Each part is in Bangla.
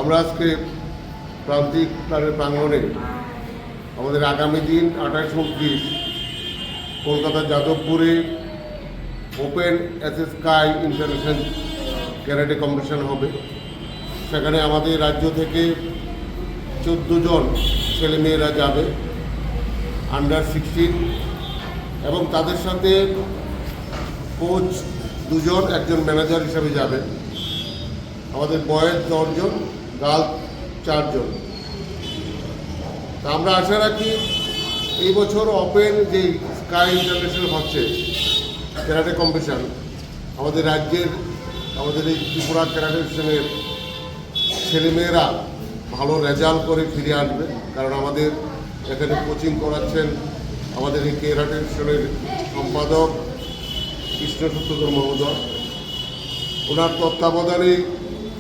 আমরা আজকে প্রান্তিক ক্লাবের প্রাঙ্গণে আমাদের আগামী দিন 28-29 কলকাতা যাদবপুরে open SS sky international karate competition হবে। সেখানে আমাদের রাজ্য থেকে 14 জন ছেলেমেয়েরা যাবে আন্ডার 16 এবং তাদের সাথে কোচ 2 জন, একজন ম্যানেজার হিসাবে যাবে। আমাদের বয়েজ 10 জন, গার্ল 4 জন। তা আমরা আশা রাখি এই বছর ওপেন যে স্কাই ইন্টারন্যাশনাল হচ্ছে ক্যারাটে কম্পিটিশন, আমাদের রাজ্যের আমাদের এই ত্রিপুরা ক্যারাটে অ্যাসোসিয়েশনের ছেলেমেয়েরা ভালো রেজাল্ট করে ফিরে আসবে। কারণ আমাদের এখানে কোচিং করাচ্ছেন আমাদের এই ক্যারাটে অ্যাসোসিয়েশনের সম্পাদক কৃষ্ণ সত্যধর মহোদয়। ওনার তত্ত্বাবধানে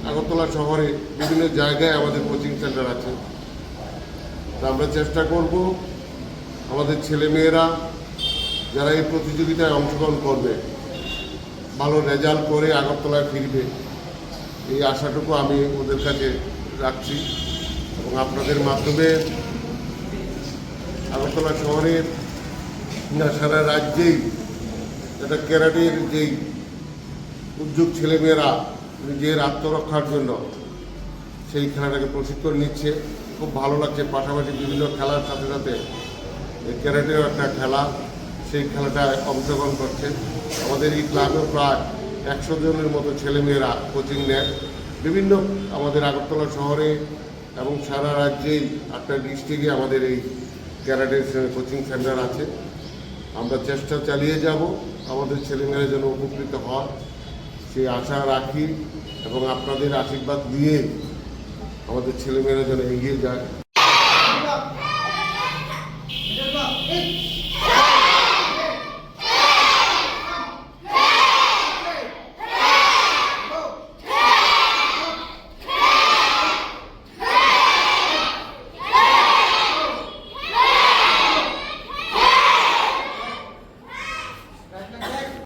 আগরতলা শহরে বিভিন্ন জায়গায় আমাদের কোচিং সেন্টার আছে। তা আমরা চেষ্টা করব আমাদের ছেলেমেয়েরা যারা এই প্রতিযোগিতায় অংশগ্রহণ করবে ভালো রেজাল্ট করে আগরতলায় ফিরবে, এই আশাটুকু আমি ওদের কাছে রাখছি। এবং আপনাদের মাধ্যমে আগরতলা শহরের না সারা রাজ্যেই একটা ক্যারাটের যেই উদ্যোগ ছেলেমেয়েরা নিজের আত্মরক্ষার জন্য সেই খেলাটাকে প্রশিক্ষণ নিচ্ছে, খুব ভালো লাগছে। পাশাপাশি বিভিন্ন খেলার সাথে সাথে এই ক্যারাটেও একটা খেলা, সেই খেলাটায় অংশগ্রহণ করছে। আমাদের এই ক্লাবেও প্রায় 100 জনের মতো ছেলেমেয়েরা কোচিং নেয় বিভিন্ন আমাদের আগরতলা শহরে এবং সারা রাজ্যেই 8টা ডিস্ট্রিক্টে আমাদের এই ক্যারাটের কোচিং সেন্টার আছে। আমরা চেষ্টা চালিয়ে যাব আমাদের ছেলেমেয়েরা যেন উপকৃত হয় সেই আশা রাখি এবং আপনাদের আশীর্বাদ নিয়ে আমাদের ছেলেমেয়েরা যেন এগিয়ে যায়।